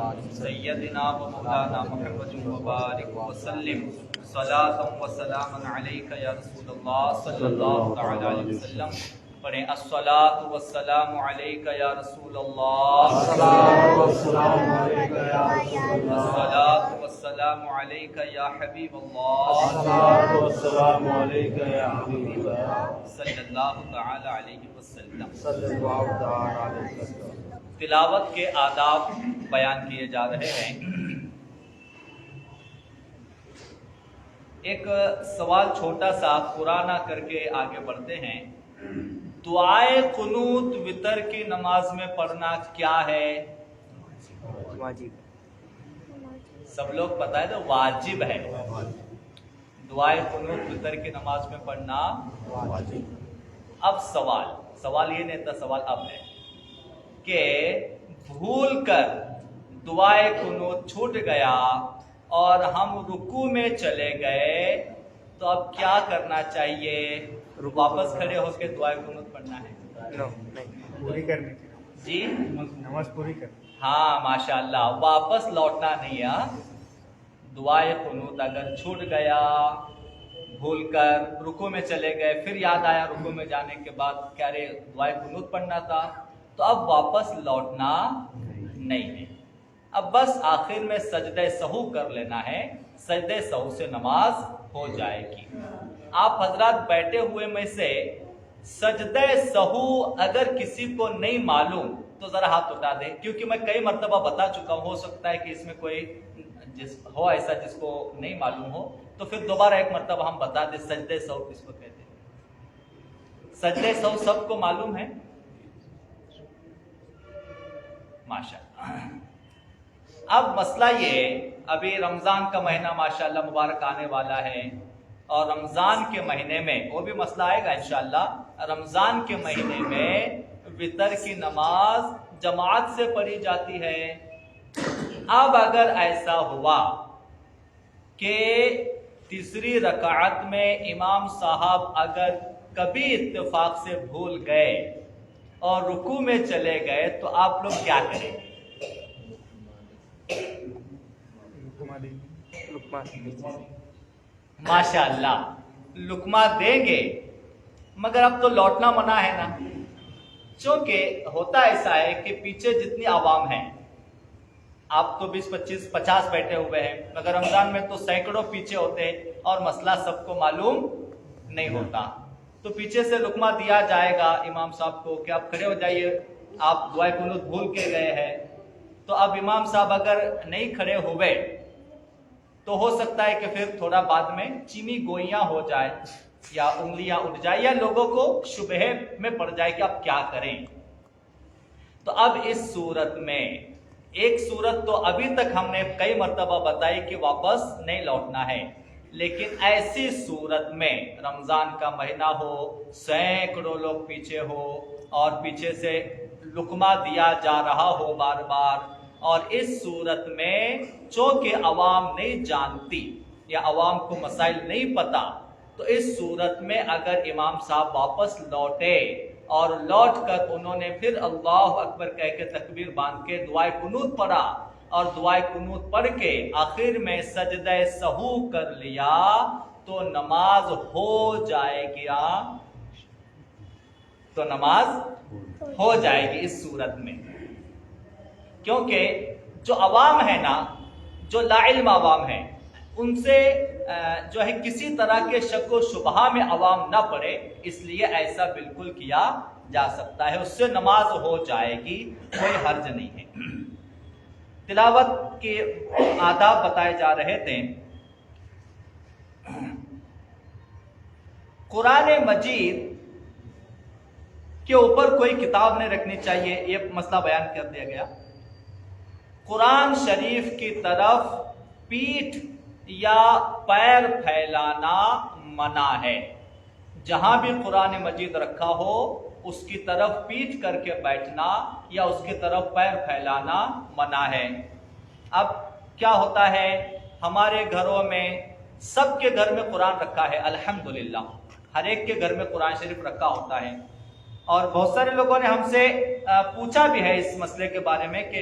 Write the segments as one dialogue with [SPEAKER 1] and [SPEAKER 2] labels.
[SPEAKER 1] سیدنا و مولانا محمد مبارک وسلم صلاۃ و سلام علیک یا رسول اللہ صلی اللہ تعالی علیہ وسلم. پڑھیں الصلاۃ والسلام علیک یا رسول اللہ،
[SPEAKER 2] الصلاۃ والسلام علیک یا رسول اللہ،
[SPEAKER 1] الصلاۃ والسلام علیک یا حبیب اللہ،
[SPEAKER 2] الصلاۃ والسلام علیک یا حبیب اللہ
[SPEAKER 1] صلی اللہ تعالی علیہ وسلم.
[SPEAKER 2] صلی اللہ تعالی علیہ وسلم.
[SPEAKER 1] تلاوت کے آداب بیان کیے جا رہے ہیں. ایک سوال چھوٹا سا پرانا کر کے آگے بڑھتے ہیں. دعائے قنوت وتر کی نماز میں پڑھنا کیا ہے؟ سب لوگ پتہ ہے تو واجب ہے. دعائے قنوت وتر کی نماز میں پڑھنا اب سوال یہ نہیں تھا، سوال اب ہے کہ بھول کر دعائے قنوت چھوٹ گیا اور ہم رکوع میں چلے گئے تو اب کیا کرنا چاہیے؟ واپس کھڑے ہو کے دعائے قنوت پڑھنا ہے؟
[SPEAKER 2] پوری کرنی
[SPEAKER 1] جی
[SPEAKER 2] نماز پوری کرنی.
[SPEAKER 1] ہاں ماشاءاللہ، واپس لوٹنا نہیں ہے. دعائے قنوت اگر چھوٹ گیا، بھول کر رکوع میں چلے گئے، پھر یاد آیا رکوع میں جانے کے بعد کیا رے دعائے قنوت پڑھنا تھا، تو اب واپس لوٹنا نہیں ہے. اب بس آخر میں سجدہ سہو کر لینا ہے، سجدہ سہو سے نماز ہو جائے گی. آپ حضرات بیٹھے ہوئے میں سے سجدہ سہو اگر کسی کو نہیں معلوم تو ذرا ہاتھ اٹھا دیں، کیونکہ میں کئی مرتبہ بتا چکا ہوں. ہو سکتا ہے کہ اس میں کوئی ہو ایسا جس کو نہیں معلوم ہو، تو پھر دوبارہ ایک مرتبہ ہم بتا دیں سجدہ سہو کس کو کہتے ہیں. سجدہ سہو سب کو معلوم ہے؟ ماشاءاللہ. اب مسئلہ یہ، ابھی رمضان کا مہینہ ماشاءاللہ مبارک آنے والا ہے، اور رمضان کے مہینے میں وہ بھی مسئلہ آئے گا انشاءاللہ. رمضان کے مہینے میں وتر کی نماز جماعت سے پڑھی جاتی ہے. اب اگر ایسا ہوا کہ تیسری رکعت میں امام صاحب اگر کبھی اتفاق سے بھول گئے اور رکوع میں چلے گئے تو آپ لوگ کیا کریں؟ ماشاءاللہ لقمہ دیں گے، مگر اب تو لوٹنا منع ہے نا. چونکہ ہوتا ایسا ہے کہ پیچھے جتنی عوام ہیں، آپ تو 20 25 50 بیٹھے ہوئے ہیں، مگر رمضان میں تو سینکڑوں پیچھے ہوتے ہیں اور مسئلہ سب کو معلوم نہیں ہوتا. تو پیچھے سے لقمہ دیا جائے گا امام صاحب کو کہ آپ کھڑے ہو جائیے، آپ دعائے قنوت بھول کے گئے ہیں. تو اب امام صاحب اگر نہیں کھڑے ہوئے تو ہو سکتا ہے کہ پھر تھوڑا بعد میں چینی گوئیاں ہو جائے یا انگلیاں اٹھ جائے یا لوگوں کو شبہ میں پڑ جائے کہ اب کیا کریں. تو اب اس صورت میں ایک صورت تو ابھی تک ہم نے کئی مرتبہ بتائی کہ واپس نہیں لوٹنا ہے، لیکن ایسی صورت میں رمضان کا مہینہ ہو، سینکڑوں لوگ پیچھے ہو اور پیچھے سے لقمہ دیا جا رہا ہو بار بار، اور اس صورت میں چونکہ عوام نہیں جانتی یا عوام کو مسائل نہیں پتا، تو اس صورت میں اگر امام صاحب واپس لوٹے اور لوٹ کر انہوں نے پھر اللہ اکبر کہہ کے تکبیر باندھ کے دعائے قنوت پڑھا اور دعائے قنوت پڑھ کے آخر میں سجدہ سہو کر لیا تو نماز ہو جائے گی. تو نماز ہو جائے گی اس صورت میں. کیونکہ جو عوام ہے نا، جو لا علم عوام ہیں، ان سے جو ہے کسی طرح کے شک و شبہ میں عوام نہ پڑے، اس لیے ایسا بالکل کیا جا سکتا ہے. اس سے نماز ہو جائے گی، کوئی حرج نہیں ہے. تلاوت کے آداب بتائے جا رہے تھے. قرآن مجید کے اوپر کوئی کتاب نہیں رکھنی چاہیے، یہ مسئلہ بیان کر دیا گیا. قرآن شریف کی طرف پیٹھ یا پیر پھیلانا منع ہے. جہاں بھی قرآن مجید رکھا ہو اس کی طرف پیٹھ کر کے بیٹھنا یا اس کی طرف پیر پھیلانا منع ہے. اب کیا ہوتا ہے، ہمارے گھروں میں سب کے گھر میں قرآن رکھا ہے الحمدللہ، ہر ایک کے گھر میں قرآن شریف رکھا ہوتا ہے. اور بہت سارے لوگوں نے ہم سے پوچھا بھی ہے اس مسئلے کے بارے میں کہ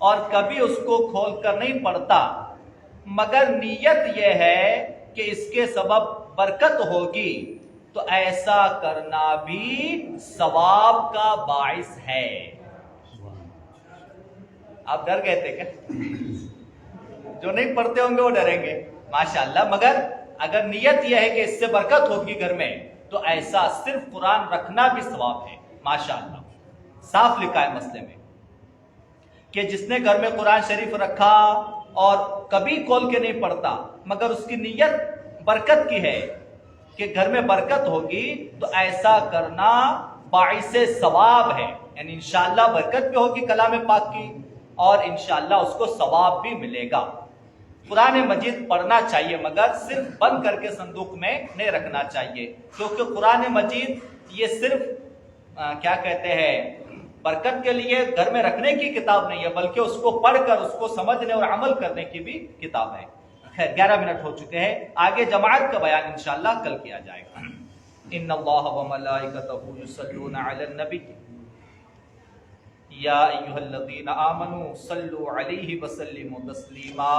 [SPEAKER 1] اور کبھی اس کو کھول کر نہیں پڑھتا مگر نیت یہ ہے کہ اس کے سبب برکت ہوگی تو ایسا کرنا بھی ثواب کا باعث ہے۔ آپ ڈر گئے تھے کیا؟ جو نہیں پڑھتے ہوں گے وہ ڈریں گے ماشاءاللہ، مگر اگر نیت یہ ہے کہ اس سے برکت ہوگی گھر میں تو ایسا صرف قرآن رکھنا بھی ثواب ہے ماشاءاللہ۔ صاف لکھا ہے مسئلے میں کہ جس نے گھر میں قرآن شریف رکھا اور کبھی کھول کے نہیں پڑھتا مگر اس کی نیت برکت کی ہے کہ گھر میں برکت ہوگی تو ایسا کرنا باعث ثواب ہے، یعنی انشاءاللہ برکت بھی ہوگی کلام پاک کی اور انشاءاللہ اس کو ثواب بھی ملے گا۔ قرآن مجید پڑھنا چاہیے مگر صرف بند کر کے صندوق میں نہیں رکھنا چاہیے، کیونکہ قرآن مجید یہ صرف کیا کہتے ہیں برکت کے لیے گھر میں رکھنے کی کتاب نہیں ہے، بلکہ اس کو پڑھ کر اس کو سمجھنے اور عمل کرنے کی بھی کتاب ہے۔ خیر 11 منٹ ہو چکے ہیں، آگے جماعت کا بیان انشاءاللہ کل کیا جائے گا۔ ان اللہ و ملائکتہ یصلون علی النبی یا ایھا الذین آمنوا صلوا علیہ وسلموا تسلیما۔